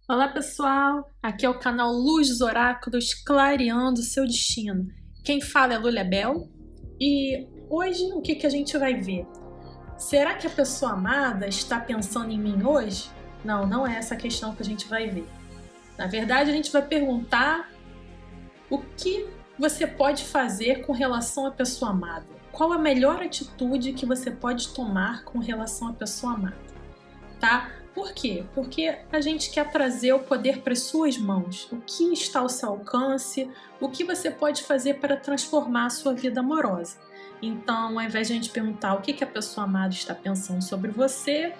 Olá pessoal, aqui é o canal Luz dos Oráculos, clareando o seu destino. Quem fala é Lúlia Bel e hoje o que a gente vai ver? Será que a pessoa amada está pensando em mim hoje? Não, não é essa a questão que a gente vai ver. Na verdade, a gente vai perguntar o que você pode fazer com relação à pessoa amada. Qual a melhor atitude que você pode tomar com relação à pessoa amada, tá? Por quê? Porque a gente quer trazer o poder para as suas mãos. O que está ao seu alcance, o que você pode fazer para transformar a sua vida amorosa. Então, ao invés de a gente perguntar o que a pessoa amada está pensando sobre você,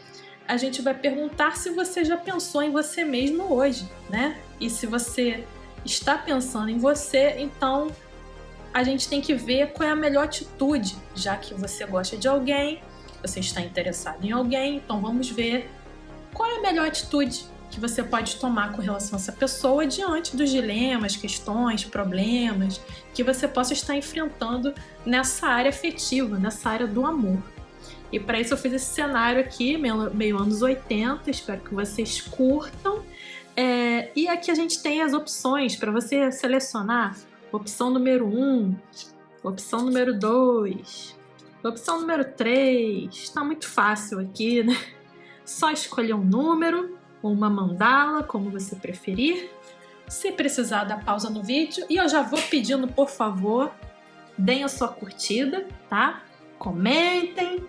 a gente vai perguntar se você já pensou em você mesmo hoje, né? E se você está pensando em você, então a gente tem que ver qual é a melhor atitude, já que você gosta de alguém, você está interessado em alguém, então vamos ver qual é a melhor atitude que você pode tomar com relação a essa pessoa diante dos dilemas, questões, problemas que você possa estar enfrentando nessa área afetiva, nessa área do amor. E para isso eu fiz esse cenário aqui, meio anos 80, espero que vocês curtam. E aqui a gente tem as opções para você selecionar. Opção número 1, opção número 2, opção número 3. Está muito fácil aqui, né? Só escolher um número ou uma mandala, como você preferir. Se precisar, dá pausa no vídeo. E eu já vou pedindo, por favor, deem a sua curtida, tá? Comentem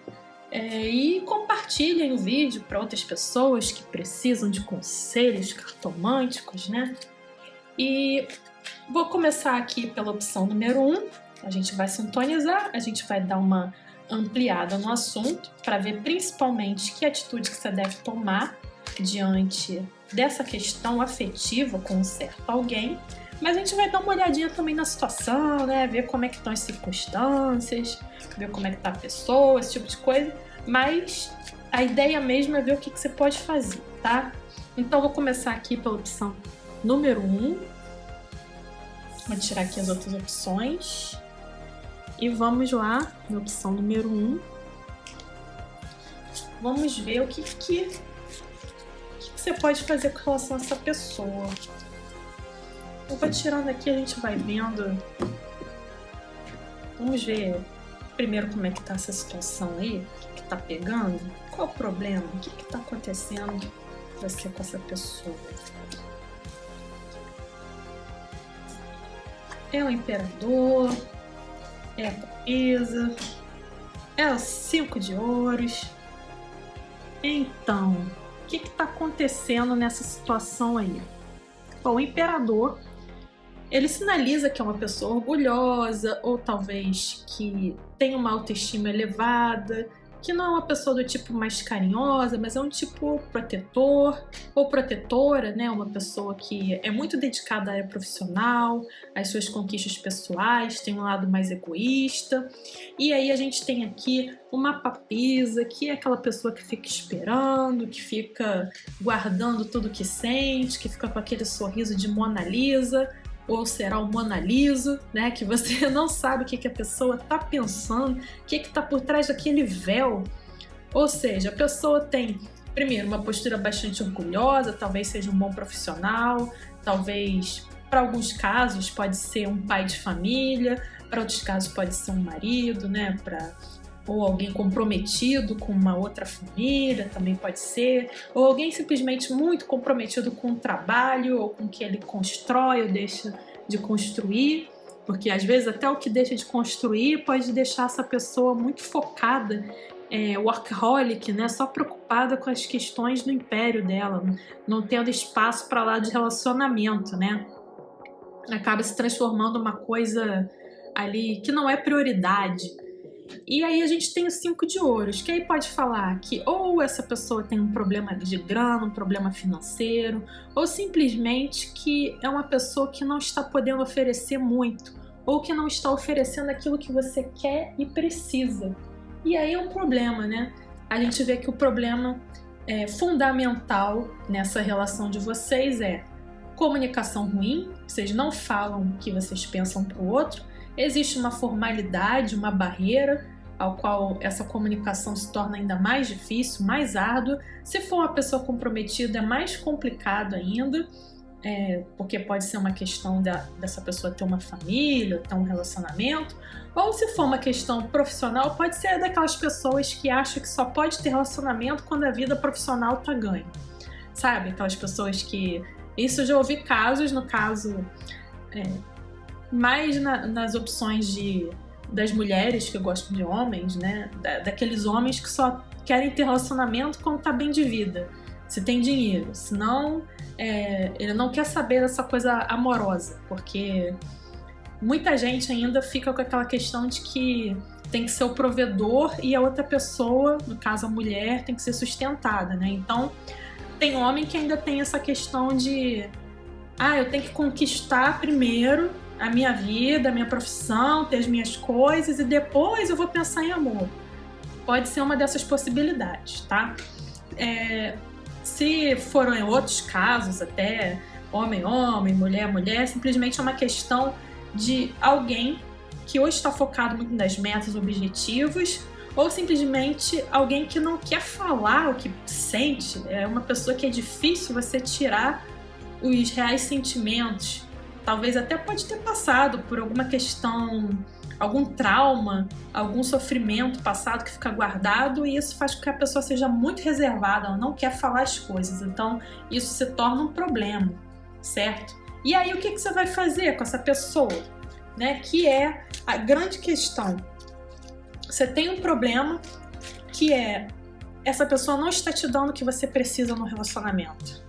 e compartilhem o vídeo para outras pessoas que precisam de conselhos cartomânticos, né? E vou começar aqui pela opção número 1. A gente vai sintonizar, a gente vai dar uma ampliada no assunto para ver principalmente que atitude que você deve tomar diante dessa questão afetiva com um certo alguém, mas a gente vai dar uma olhadinha também na situação, né? Ver como é que estão as circunstâncias, ver como é que tá a pessoa, esse tipo de coisa, mas a ideia mesmo é ver o que você pode fazer, tá? Então vou começar aqui pela opção número 1, vou tirar aqui as outras opções. E vamos lá, na opção número 1. Vamos ver o que você pode fazer com relação a essa pessoa. Eu vou tirando aqui, a gente vai vendo. Vamos ver primeiro como é que tá essa situação aí, o que tá pegando, qual o problema, o que tá acontecendo com você com essa pessoa. É o imperador. É a papisa, é o 5 de ouros. Então, o que está acontecendo nessa situação aí? Bom, o imperador, ele sinaliza que é uma pessoa orgulhosa, ou talvez que tem uma autoestima elevada, que não é uma pessoa do tipo mais carinhosa, mas é um tipo protetor ou protetora, né? Uma pessoa que é muito dedicada à área profissional, às suas conquistas pessoais, tem um lado mais egoísta. E aí a gente tem aqui uma papisa, que é aquela pessoa que fica esperando, que fica guardando tudo que sente, que fica com aquele sorriso de Mona Lisa, ou será o Mona Lisa, né? Que você não sabe o que a pessoa está pensando, o que está por trás daquele véu. Ou seja, a pessoa tem, primeiro, uma postura bastante orgulhosa, talvez seja um bom profissional, talvez, para alguns casos, pode ser um pai de família, para outros casos pode ser um marido, né? Ou alguém comprometido com uma outra família, também pode ser, ou alguém simplesmente muito comprometido com o trabalho, ou com o que ele constrói ou deixa de construir, porque às vezes até o que deixa de construir pode deixar essa pessoa muito focada, workaholic, né? Só preocupada com as questões do império dela, não tendo espaço para lá de relacionamento, né? Acaba se transformando uma coisa ali que não é prioridade. E aí a gente tem o 5 de ouros, que aí pode falar que ou essa pessoa tem um problema de grana, um problema financeiro, ou simplesmente que é uma pessoa que não está podendo oferecer muito, ou que não está oferecendo aquilo que você quer e precisa. E aí é um problema, né? A gente vê que o problema fundamental nessa relação de vocês é comunicação ruim, vocês não falam o que vocês pensam para o outro, existe uma formalidade, uma barreira, ao qual essa comunicação se torna ainda mais difícil, mais árdua. Se for uma pessoa comprometida, é mais complicado ainda, porque pode ser uma questão dessa pessoa ter uma família, ter um relacionamento, ou se for uma questão profissional, pode ser daquelas pessoas que acham que só pode ter relacionamento quando a vida profissional tá ganha, sabe? Aquelas pessoas que... Isso eu já ouvi casos, no caso, mais nas opções das mulheres que gostam de homens, né? Daqueles homens que só querem ter relacionamento quando tá bem de vida, se tem dinheiro, senão ele não quer saber dessa coisa amorosa, porque muita gente ainda fica com aquela questão de que tem que ser o provedor e a outra pessoa, no caso a mulher, tem que ser sustentada, né? Então tem homem que ainda tem essa questão de eu tenho que conquistar primeiro a minha vida, a minha profissão, ter as minhas coisas e depois eu vou pensar em amor. Pode ser uma dessas possibilidades, tá? Se foram em outros casos, até homem-homem, mulher-mulher, simplesmente é uma questão de alguém que ou está focado muito nas metas, objetivos, ou simplesmente alguém que não quer falar o que sente. É uma pessoa que é difícil você tirar os reais sentimentos. Talvez até pode ter passado por alguma questão, algum trauma, algum sofrimento passado que fica guardado, e isso faz com que a pessoa seja muito reservada, ela não quer falar as coisas, então isso se torna um problema, certo? E aí o que você vai fazer com essa pessoa, né? Que é a grande questão. Você tem um problema que essa pessoa não está te dando o que você precisa no relacionamento.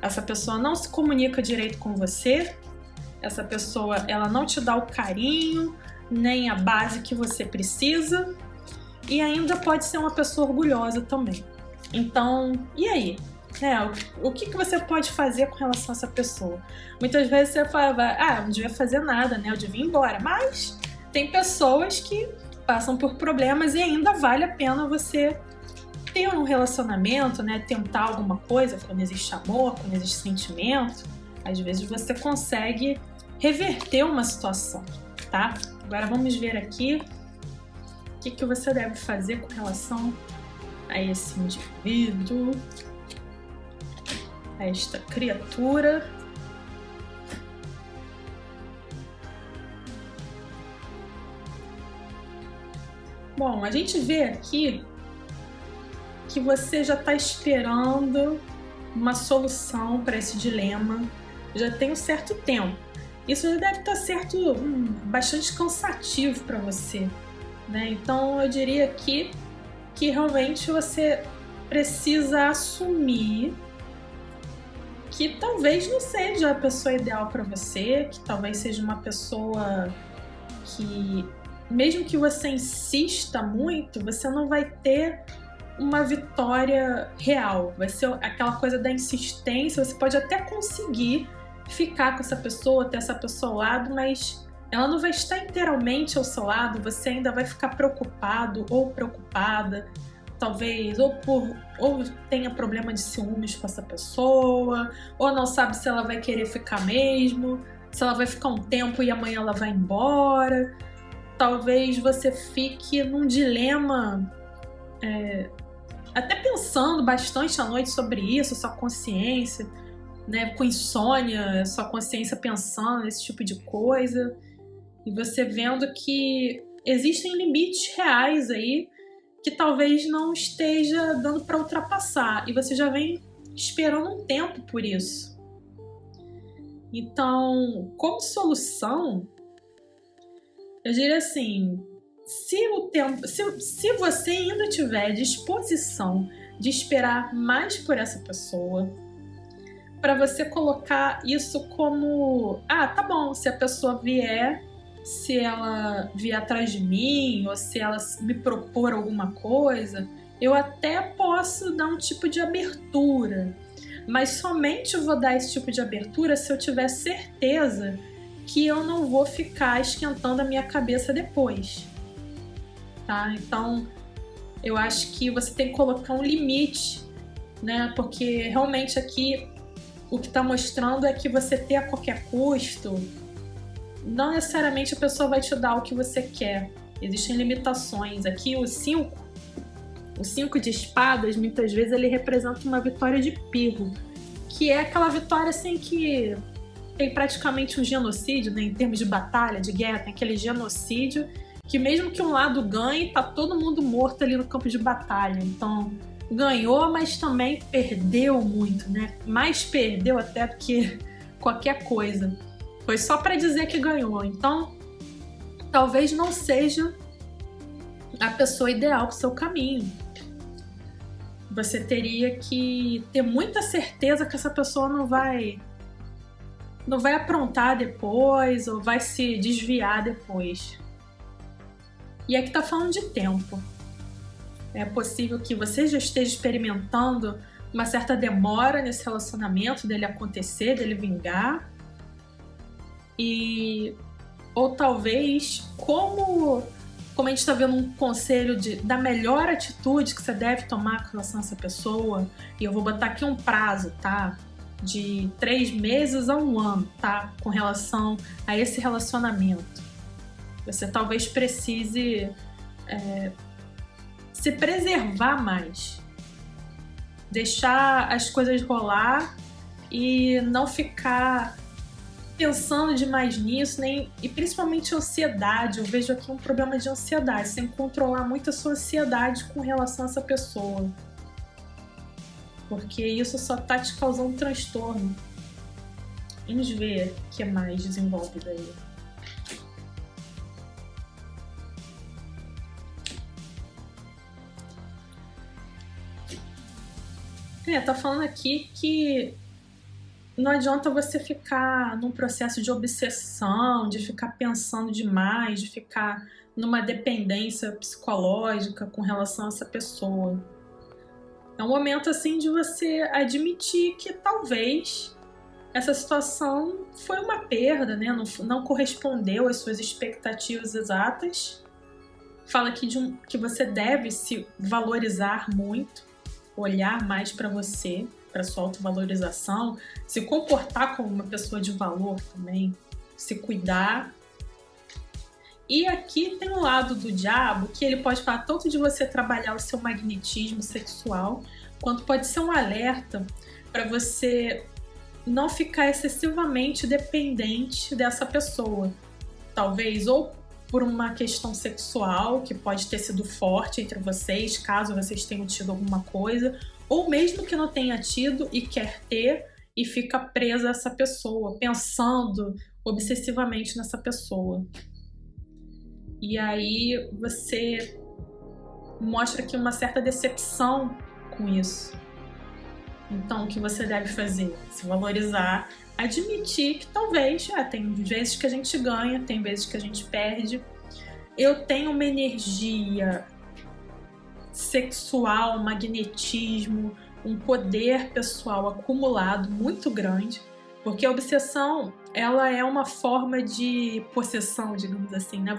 Essa pessoa não se comunica direito com você, essa pessoa ela não te dá o carinho, nem a base que você precisa, e ainda pode ser uma pessoa orgulhosa também. Então, e aí? O que você pode fazer com relação a essa pessoa? Muitas vezes você fala, eu não devia fazer nada, né? Eu devia ir embora. Mas tem pessoas que passam por problemas e ainda vale a pena você ter um relacionamento, né? Tentar alguma coisa quando existe amor, quando existe sentimento. Às vezes você consegue reverter uma situação, tá? Agora vamos ver aqui o que você deve fazer com relação a esse indivíduo, a esta criatura. Bom, a gente vê aqui que você já está esperando uma solução para esse dilema já tem um certo tempo. Isso já deve estar bastante cansativo para você, né? Então eu diria aqui que realmente você precisa assumir que talvez não seja a pessoa ideal para você, que talvez seja uma pessoa que, mesmo que você insista muito, você não vai ter uma vitória real. Vai ser aquela coisa da insistência, você pode até conseguir ficar com essa pessoa, ter essa pessoa ao lado, mas ela não vai estar inteiramente ao seu lado, você ainda vai ficar preocupado ou preocupada, talvez, ou tenha problema de ciúmes com essa pessoa, ou não sabe se ela vai querer ficar mesmo, se ela vai ficar um tempo e amanhã ela vai embora. Talvez você fique num dilema, até pensando bastante à noite sobre isso, sua consciência, né, com insônia, sua consciência pensando nesse tipo de coisa, e você vendo que existem limites reais aí que talvez não esteja dando para ultrapassar, e você já vem esperando um tempo por isso. Então, como solução, eu diria assim, se você ainda tiver disposição de esperar mais por essa pessoa, para você colocar isso como, tá bom, se a pessoa vier, se ela vier atrás de mim, ou se ela me propor alguma coisa, eu até posso dar um tipo de abertura, mas somente eu vou dar esse tipo de abertura se eu tiver certeza que eu não vou ficar esquentando a minha cabeça depois, tá? Então, eu acho que você tem que colocar um limite, né? Porque realmente aqui o que está mostrando é que você ter a qualquer custo, não necessariamente a pessoa vai te dar o que você quer, Existem limitações. Aqui o 5 de espadas, muitas vezes ele representa uma vitória de pirro, que é aquela vitória assim que tem praticamente um genocídio, né, em termos de batalha, de guerra, tem aquele genocídio que mesmo que um lado ganhe, tá todo mundo morto ali no campo de batalha. Então, ganhou, mas também perdeu muito, né? Mais perdeu até do que qualquer coisa. Foi só para dizer que ganhou. Então, talvez não seja a pessoa ideal para o seu caminho. Você teria que ter muita certeza que essa pessoa não vai aprontar depois ou vai se desviar depois. E aqui tá falando de tempo. É possível que você já esteja experimentando uma certa demora nesse relacionamento, dele acontecer, dele vingar. Ou talvez, como a gente está vendo um conselho da melhor atitude que você deve tomar com relação a essa pessoa, e eu vou botar aqui um prazo, tá? De 3 meses a 1 ano, tá? Com relação a esse relacionamento. Você talvez precise se preservar mais. Deixar as coisas rolar e não ficar pensando demais nisso, e principalmente ansiedade. Eu vejo aqui um problema de ansiedade. Você tem que controlar muito a sua ansiedade com relação a essa pessoa. Porque isso só tá te causando transtorno. Vamos ver o que mais desenvolve daí. Tá falando aqui que não adianta você ficar num processo de obsessão, de ficar pensando demais, de ficar numa dependência psicológica com relação a essa pessoa. É um momento assim de você admitir que talvez essa situação foi uma perda, né? Não correspondeu às suas expectativas exatas. Fala aqui que você deve se valorizar muito, olhar mais para você, para sua autovalorização, se comportar como uma pessoa de valor também, se cuidar. E aqui tem um lado do diabo que ele pode falar tanto de você trabalhar o seu magnetismo sexual, quanto pode ser um alerta para você não ficar excessivamente dependente dessa pessoa. Talvez ou por uma questão sexual que pode ter sido forte entre vocês, caso vocês tenham tido alguma coisa, ou mesmo que não tenha tido e quer ter e fica presa a essa pessoa, pensando obsessivamente nessa pessoa. E aí você mostra aqui uma certa decepção com isso. Então, o que você deve fazer? Se valorizar, admitir que talvez, tem vezes que a gente ganha, tem vezes que a gente perde. Eu tenho uma energia sexual, magnetismo, um poder pessoal acumulado muito grande, porque a obsessão, ela é uma forma de possessão, digamos assim, né?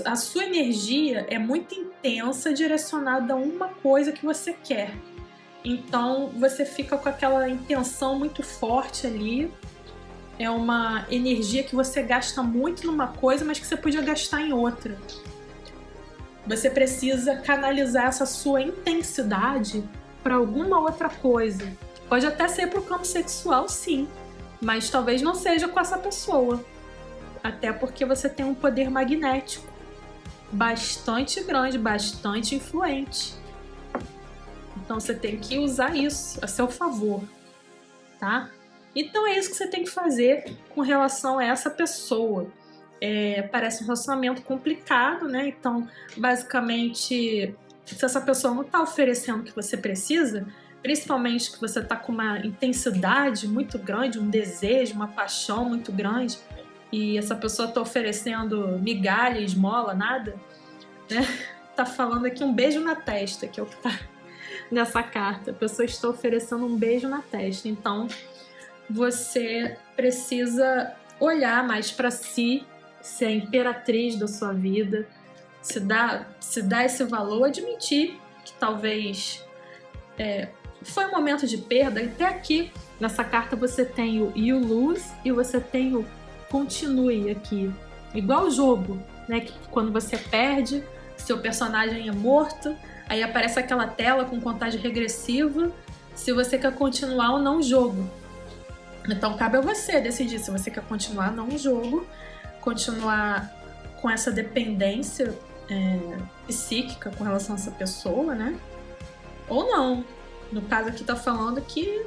A sua energia é muito intensa, direcionada a uma coisa que você quer. Então você fica com aquela intenção muito forte ali. É uma energia que você gasta muito numa coisa, mas que você podia gastar em outra. Você precisa canalizar essa sua intensidade para alguma outra coisa. Pode até ser para o campo sexual, sim, mas talvez não seja com essa pessoa. Até porque você tem um poder magnético bastante grande, bastante influente. Então você tem que usar isso a seu favor, tá? Então é isso que você tem que fazer com relação a essa pessoa. Parece um relacionamento complicado, né? Então, basicamente, se essa pessoa não está oferecendo o que você precisa, principalmente que você está com uma intensidade muito grande, um desejo, uma paixão muito grande, e essa pessoa está oferecendo migalha, esmola, nada, né? Tá falando aqui um beijo na testa, que é o que tá nessa carta. A pessoa está oferecendo um beijo na testa. Então, você precisa olhar mais para si, ser a imperatriz da sua vida, se dar esse valor, admitir que talvez foi um momento de perda. Até aqui, nessa carta, você tem o You Lose e você tem o Continue aqui. Igual o jogo, né? Que quando você perde, seu personagem é morto, aí aparece aquela tela com contagem regressiva, se você quer continuar ou não o jogo. Então cabe a você decidir se você quer continuar ou não o jogo, continuar com essa dependência psíquica com relação a essa pessoa, né? Ou não. No caso aqui tá falando que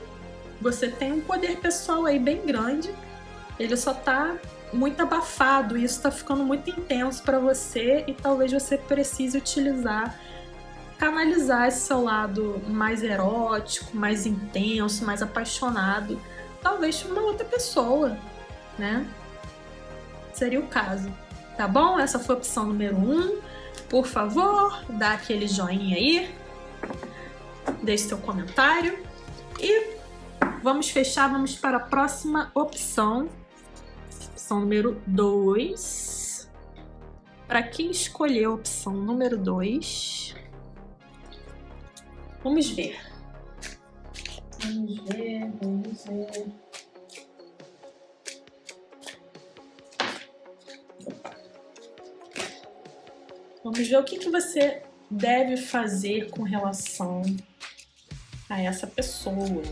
você tem um poder pessoal aí bem grande, ele só tá muito abafado, e isso tá ficando muito intenso para você e talvez você precise canalizar esse seu lado mais erótico, mais intenso, mais apaixonado, talvez para uma outra pessoa, né? Seria o caso, tá bom? Essa foi a opção número 1. Por favor, dá aquele joinha aí, deixe seu comentário e vamos fechar, vamos para a próxima opção. Opção número 2. Para quem escolheu a opção número 2, vamos ver. Vamos ver. Vamos ver o que você deve fazer com relação a essa pessoa.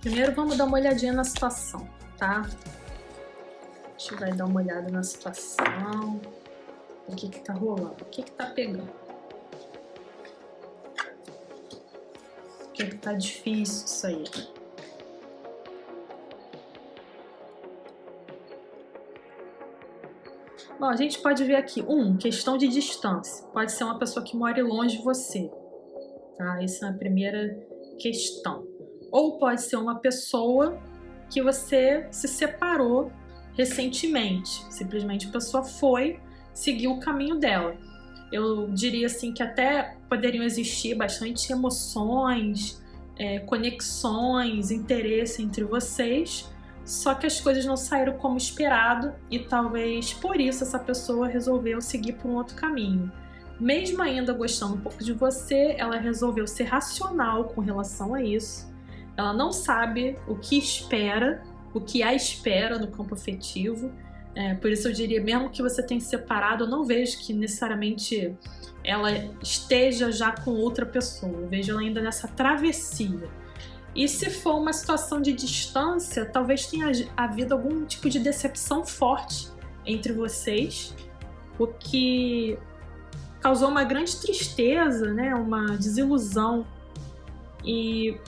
Primeiro vamos dar uma olhadinha na situação, tá? A gente vai dar uma olhada na situação. O que tá rolando? O que tá pegando? O que tá difícil isso aí? Bom, a gente pode ver aqui, questão de distância. Pode ser uma pessoa que mora longe de você, tá? Essa é a primeira questão. Ou pode ser uma pessoa que você se separou recentemente. Simplesmente a pessoa seguiu o caminho dela. Eu diria assim que até poderiam existir bastante emoções, conexões, interesse entre vocês, só que as coisas não saíram como esperado e talvez por isso essa pessoa resolveu seguir por um outro caminho. Mesmo ainda gostando um pouco de você, ela resolveu ser racional com relação a isso. Ela não sabe o que a espera no campo afetivo. Por isso eu diria, mesmo que você tenha se separado, eu não vejo que necessariamente ela esteja já com outra pessoa. Eu vejo ela ainda nessa travessia. E se for uma situação de distância, talvez tenha havido algum tipo de decepção forte entre vocês, o que causou uma grande tristeza, né? Uma desilusão. E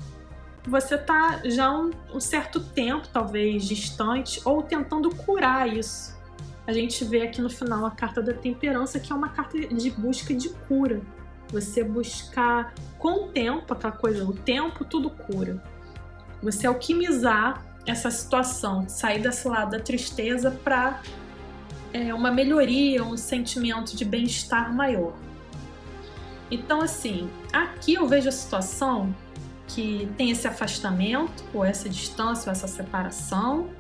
você tá já um certo tempo, talvez, distante, ou tentando curar isso. A gente vê aqui no final a carta da temperança, que é uma carta de busca de cura. Você buscar com o tempo, aquela coisa, o tempo tudo cura. Você alquimizar essa situação, sair desse lado da tristeza para uma melhoria, um sentimento de bem-estar maior. Então, assim, aqui eu vejo a situação que tem esse afastamento, ou essa distância, ou essa separação,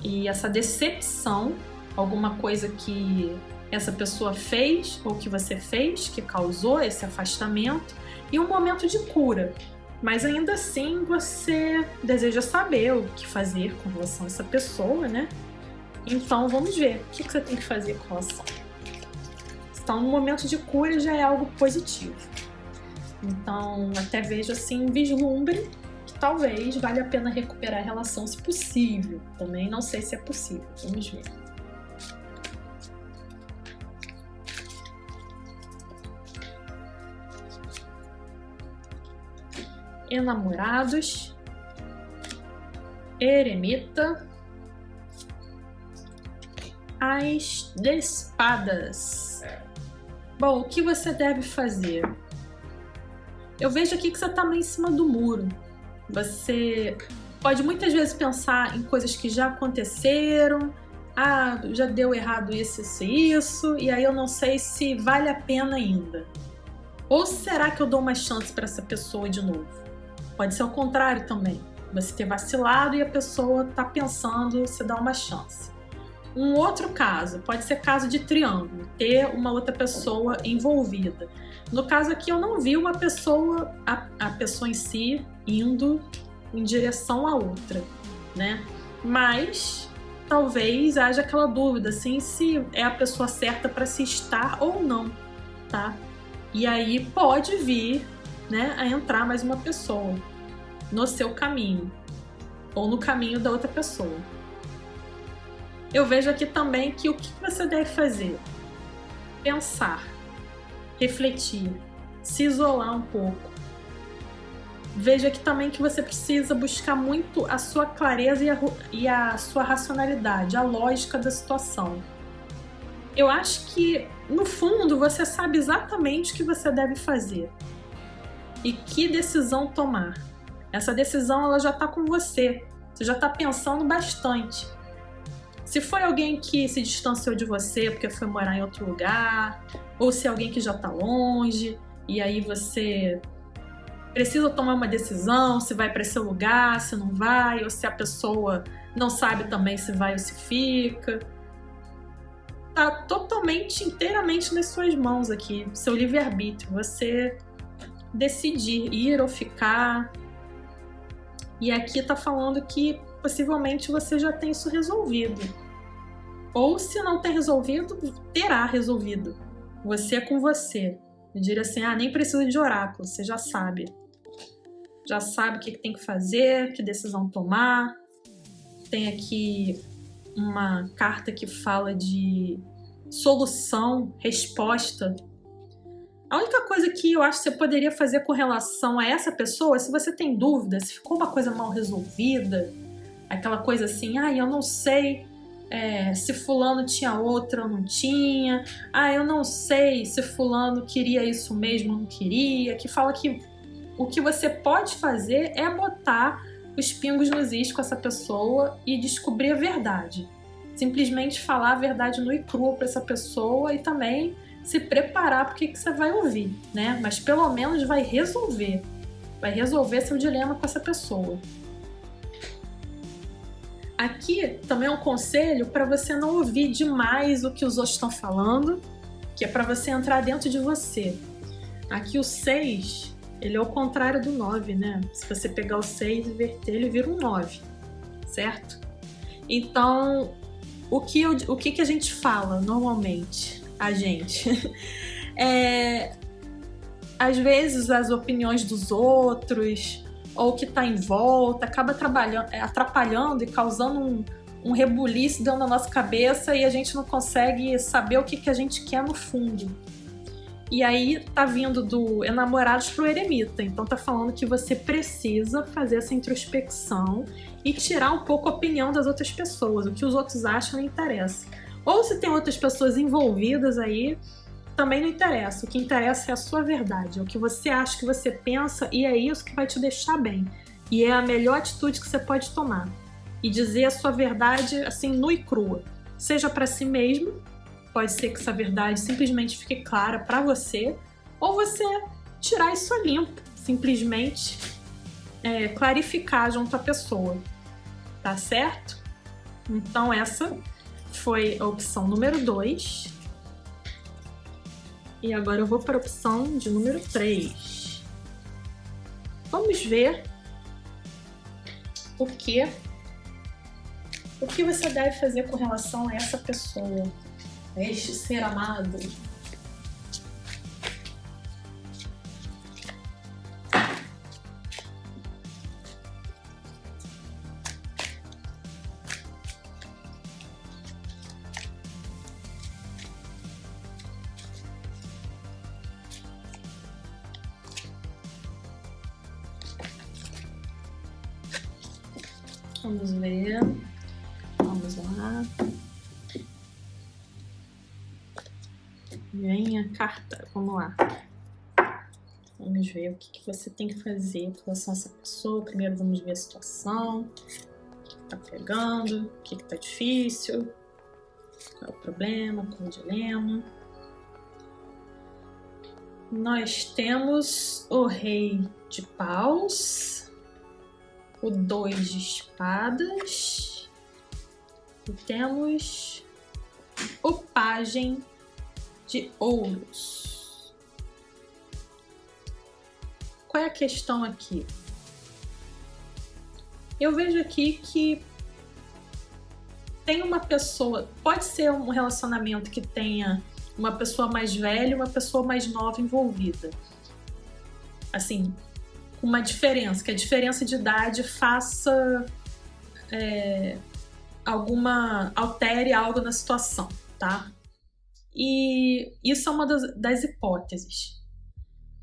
e essa decepção, alguma coisa que essa pessoa fez, ou que você fez, que causou esse afastamento, e um momento de cura. Mas ainda assim você deseja saber o que fazer com relação a essa pessoa, né? Então vamos ver o que você tem que fazer com relação. Então, no momento de cura já é algo positivo. Então, até vejo assim, vislumbre que talvez valha a pena recuperar a relação, se possível. Também não sei se é possível. Vamos ver. Enamorados, Eremita, As de Espadas. Bom, o que você deve fazer? Eu vejo aqui que você está meio em cima do muro. Você pode muitas vezes pensar em coisas que já aconteceram. Já deu errado isso, e aí eu não sei se vale a pena ainda. Ou será que eu dou uma chance para essa pessoa de novo? Pode ser o contrário também. Você ter vacilado e a pessoa tá pensando se dá uma chance. Um outro caso, pode ser caso de triângulo, ter uma outra pessoa envolvida. No caso aqui eu não vi uma pessoa, a pessoa em si, indo em direção à outra, né? Mas talvez haja aquela dúvida, assim, se é a pessoa certa para se estar ou não, tá? E aí pode vir, né, a entrar mais uma pessoa no seu caminho ou no caminho da outra pessoa. Eu vejo aqui também que o que você deve fazer? Pensar, refletir, se isolar um pouco. Vejo aqui também que você precisa buscar muito a sua clareza e a sua racionalidade, a lógica da situação. Eu acho que, no fundo, você sabe exatamente o que você deve fazer e que decisão tomar. Essa decisão ela já está com você, você já está pensando bastante. Se foi alguém que se distanciou de você porque foi morar em outro lugar, ou se é alguém que já está longe, e aí você precisa tomar uma decisão, se vai para esse lugar, se não vai, ou se a pessoa não sabe também se vai ou se fica. Tá totalmente, inteiramente nas suas mãos aqui, seu livre-arbítrio, você decidir ir ou ficar. E aqui tá falando que possivelmente você já tem isso resolvido. Ou se não tem resolvido, terá resolvido. Você é com você. Eu diria assim, nem precisa de oráculo, você já sabe. Já sabe o que tem que fazer, que decisão tomar. Tem aqui uma carta que fala de solução, resposta. A única coisa que eu acho que você poderia fazer com relação a essa pessoa, se você tem dúvida, se ficou uma coisa mal resolvida, aquela coisa assim, eu não sei se fulano tinha outra ou não tinha, eu não sei se fulano queria isso mesmo ou não queria, que fala que o que você pode fazer é botar os pingos nos is com essa pessoa e descobrir a verdade. Simplesmente falar a verdade nua e crua para essa pessoa e também se preparar para o que você vai ouvir, né? Mas pelo menos vai resolver seu dilema com essa pessoa. Aqui também é um conselho para você não ouvir demais o que os outros estão falando, que é para você entrar dentro de você. Aqui o 6, ele é o contrário do 9, né? Se você pegar o 6 e inverter, ele vira um 9, certo? Então, o que a gente fala normalmente? A gente às vezes as opiniões dos outros ou o que está em volta acaba atrapalhando e causando um rebuliço dentro da nossa cabeça e a gente não consegue saber o que a gente quer no fundo. E aí tá vindo do Enamorados pro Eremita, então tá falando que você precisa fazer essa introspecção e tirar um pouco a opinião das outras pessoas, o que os outros acham não interessa. Ou se tem outras pessoas envolvidas aí, também não interessa. O que interessa é a sua verdade, é o que você acha, que você pensa, e é isso que vai te deixar bem. E é a melhor atitude que você pode tomar. E dizer a sua verdade assim, nua e crua. Seja para si mesmo, pode ser que essa verdade simplesmente fique clara para você, ou você tirar isso a limpo, simplesmente clarificar junto à pessoa. Tá certo? Então essa foi a opção número 2. E agora eu vou para a opção de número 3. Vamos ver o que você deve fazer com relação a essa pessoa, a este ser amado. Vamos ver. Vamos lá. Vem a carta. Vamos lá. Vamos ver o que você tem que fazer com relação a essa pessoa. Primeiro vamos ver a situação. O que tá pegando? O que tá difícil? Qual é o problema? Qual é o dilema? Nós temos o rei de paus, o 2 de espadas e temos o pajem de ouros. Qual é a questão aqui? Eu vejo aqui que tem uma pessoa, pode ser um relacionamento que tenha uma pessoa mais velha e uma pessoa mais nova envolvida. Assim, uma diferença, que a diferença de idade faça altere algo na situação, tá? E isso é uma das hipóteses.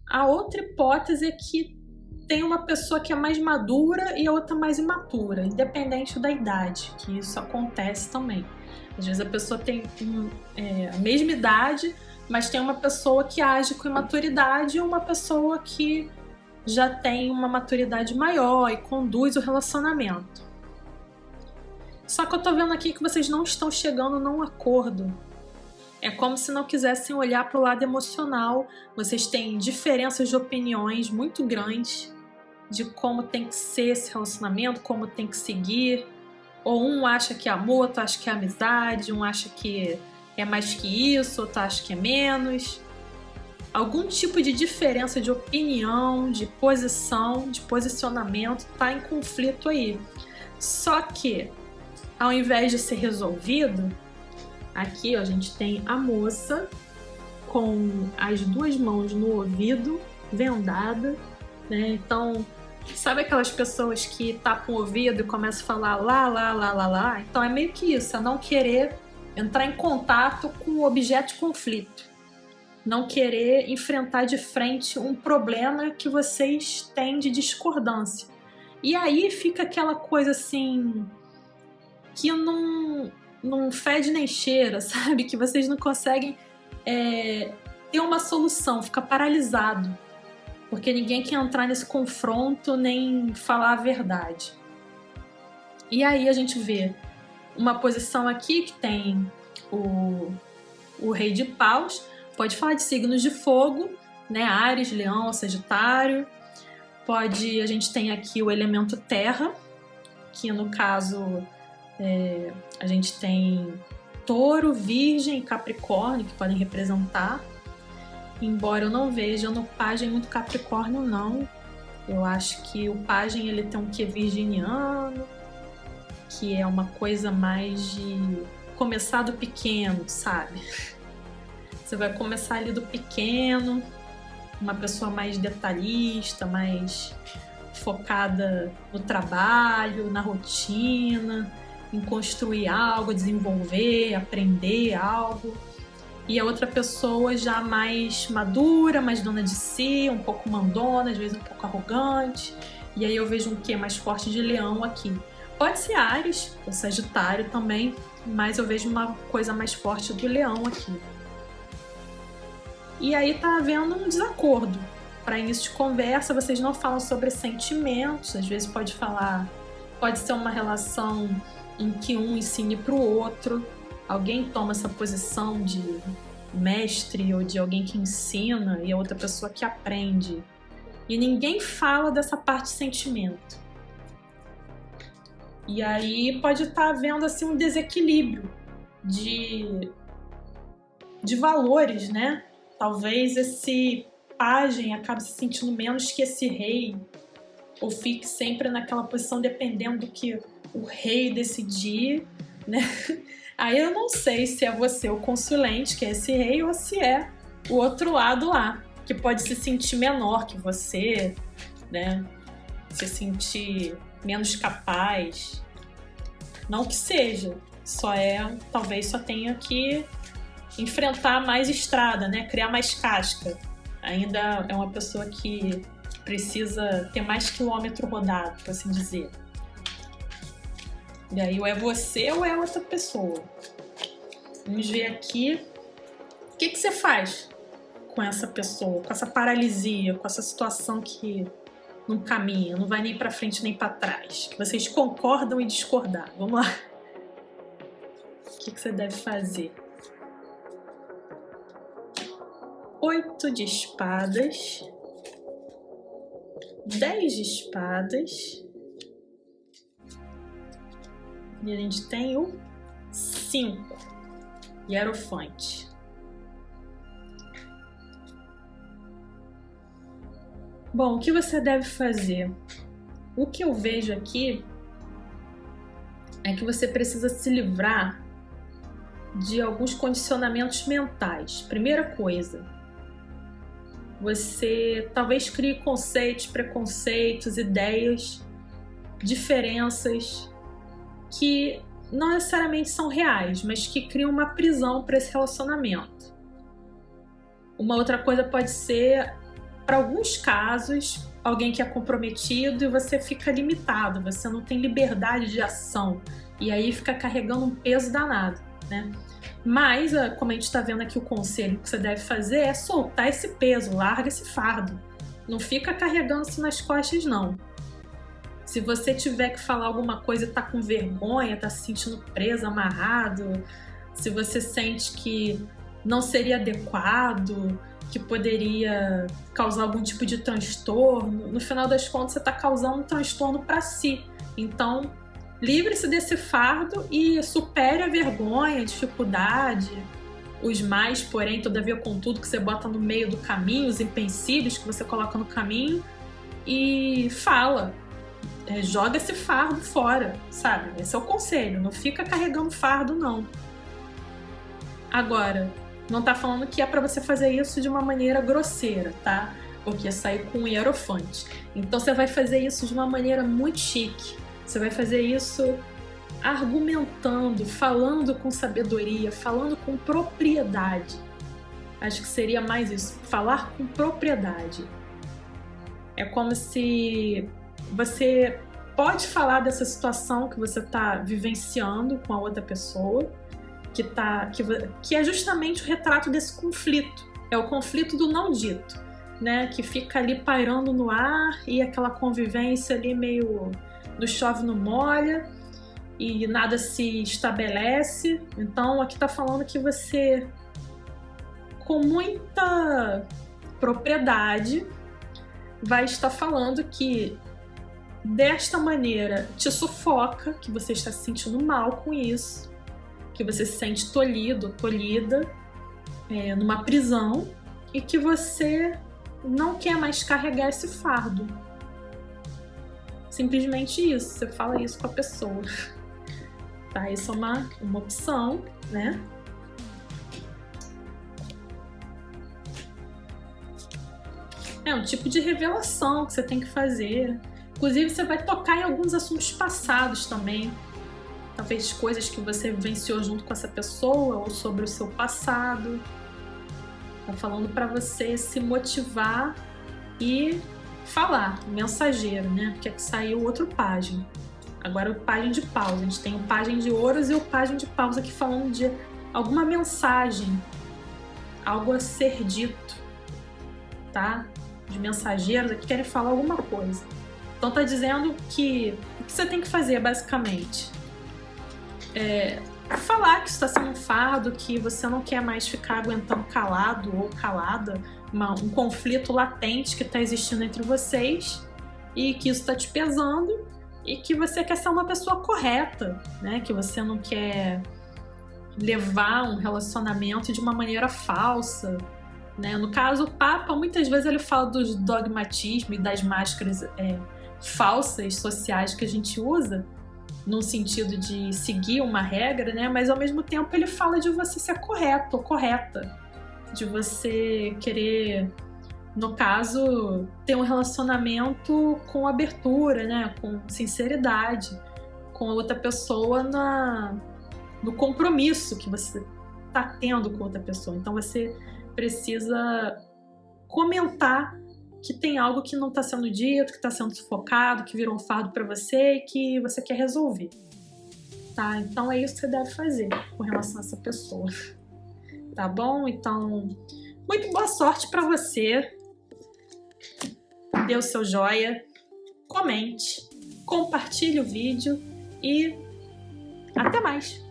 A outra hipótese é que tem uma pessoa que é mais madura e a outra mais imatura, independente da idade, que isso acontece também. Às vezes a pessoa tem a mesma idade, mas tem uma pessoa que age com imaturidade e uma pessoa que já tem uma maturidade maior e conduz o relacionamento. Só que eu tô vendo aqui que vocês não estão chegando num acordo. É como se não quisessem olhar para o lado emocional. Vocês têm diferenças de opiniões muito grandes de como tem que ser esse relacionamento, como tem que seguir. Ou um acha que é amor, outro acha que é amizade, um acha que é mais que isso, outro acha que é menos. Algum tipo de diferença de opinião, de posição, de posicionamento está em conflito aí. Só que, ao invés de ser resolvido, aqui ó, a gente tem a moça com as 2 mãos no ouvido, vendada, né? Então, sabe aquelas pessoas que tapam o ouvido e começam a falar lá, lá, lá, lá, lá? Então é meio que isso, é não querer entrar em contato com o objeto de conflito. Não querer enfrentar de frente um problema que vocês têm de discordância. E aí fica aquela coisa assim que não fede nem cheira, sabe? Que vocês não conseguem ter uma solução, fica paralisado. Porque ninguém quer entrar nesse confronto nem falar a verdade. E aí a gente vê uma posição aqui que tem o rei de paus, pode falar de signos de fogo, né? Áries, Leão, Sagitário. A gente tem aqui o elemento terra, que no caso a gente tem Touro, Virgem e Capricórnio, que podem representar. Embora eu não veja no pajem muito Capricórnio, não. Eu acho que o pajem ele tem um quê virginiano, que é uma coisa mais de começar do pequeno, sabe? Você vai começar ali do pequeno, uma pessoa mais detalhista, mais focada no trabalho, na rotina, em construir algo, desenvolver, aprender algo. E a outra pessoa já mais madura, mais dona de si, um pouco mandona, às vezes um pouco arrogante. E aí eu vejo um quê mais forte de Leão aqui. Pode ser Áries, ou Sagitário também, mas eu vejo uma coisa mais forte do Leão aqui. E aí tá havendo um desacordo. Para início de conversa, vocês não falam sobre sentimentos, às vezes pode ser uma relação em que um ensine para o outro. Alguém toma essa posição de mestre ou de alguém que ensina e a outra pessoa que aprende. E ninguém fala dessa parte de sentimento. E aí pode estar havendo assim, um desequilíbrio de valores, né? Talvez esse pajem acabe se sentindo menos que esse rei, ou fique sempre naquela posição dependendo do que o rei decidir, né? Aí eu não sei se é você o consulente, que é esse rei, ou se é o outro lado lá, que pode se sentir menor que você, né? Se sentir menos capaz. Não que seja, talvez só tenha que enfrentar mais estrada, né? Criar mais casca. Ainda é uma pessoa que precisa ter mais quilômetro rodado, por assim dizer. E aí ou é você ou é outra pessoa. Vamos ver aqui. O que você faz com essa pessoa, com essa paralisia, com essa situação que não caminha, não vai nem para frente nem para trás? Que vocês concordam e discordar. Vamos lá. O que você deve fazer? 8 de espadas, 10 de espadas, e a gente tem o 5, Hierofante. Bom, o que você deve fazer? O que eu vejo aqui é que você precisa se livrar de alguns condicionamentos mentais. Primeira coisa, você talvez crie conceitos, preconceitos, ideias, diferenças que não necessariamente são reais, mas que criam uma prisão para esse relacionamento. Uma outra coisa pode ser, para alguns casos, alguém que é comprometido e você fica limitado, você não tem liberdade de ação e aí fica carregando um peso danado, né? Mas, como a gente está vendo aqui, o conselho que você deve fazer é soltar esse peso, larga esse fardo. Não fica carregando isso nas costas, não. Se você tiver que falar alguma coisa e tá com vergonha, tá se sentindo preso, amarrado, se você sente que não seria adequado, que poderia causar algum tipo de transtorno, no final das contas você tá causando um transtorno para si. Então, livre-se desse fardo e supere a vergonha, a dificuldade, os mais, porém, todavia, contudo, que você bota no meio do caminho, os empecilhos que você coloca no caminho e fala. Joga esse fardo fora, sabe? Esse é o conselho, não fica carregando fardo, não. Agora, não tá falando que é pra você fazer isso de uma maneira grosseira, tá? Porque sair com um hierofante. Então você vai fazer isso de uma maneira muito chique. Você vai fazer isso argumentando, falando com sabedoria, falando com propriedade. Acho que seria mais isso, falar com propriedade. É como se você pode falar dessa situação que você está vivenciando com a outra pessoa, que é justamente o retrato desse conflito. É o conflito do não dito, né? Que fica ali pairando no ar e aquela convivência ali meio do chove não molha e nada se estabelece. Então aqui está falando que você, com muita propriedade, vai estar falando que desta maneira te sufoca, que você está se sentindo mal com isso, que você se sente tolhido, tolhida, numa prisão, e que você não quer mais carregar esse fardo. Simplesmente isso, você fala isso com a pessoa. Tá? Isso é uma opção, né? É um tipo de revelação que você tem que fazer. Inclusive, você vai tocar em alguns assuntos passados também. Talvez coisas que você vivenciou junto com essa pessoa ou sobre o seu passado. Tá falando para você se motivar e falar, mensageiro, né? Porque aqui saiu outro pajem. Agora o pajem de paus. A gente tem o pajem de ouros e o pajem de paus aqui falando de alguma mensagem, algo a ser dito, tá? Os mensageiros aqui querem falar alguma coisa. Então tá dizendo que o que você tem que fazer, basicamente, é falar que isso está sendo um fardo, que você não quer mais ficar aguentando calado ou calada, um conflito latente que está existindo entre vocês e que isso está te pesando e que você quer ser uma pessoa correta, né? Que você não quer levar um relacionamento de uma maneira falsa, né? No caso, o Papa, muitas vezes ele fala dos dogmatismos e das máscaras falsas sociais que a gente usa, no sentido de seguir uma regra, né? Mas ao mesmo tempo ele fala de você ser correto ou correta, de você querer, no caso, ter um relacionamento com abertura, né? Com sinceridade, com a outra pessoa no compromisso que você está tendo com outra pessoa. Então você precisa comentar que tem algo que não está sendo dito, que está sendo sufocado, que virou um fardo para você e que você quer resolver, tá? Então é isso que você deve fazer com relação a essa pessoa, tá bom? Então, muito boa sorte para você. Dê o seu joia, comente, compartilhe o vídeo e até mais!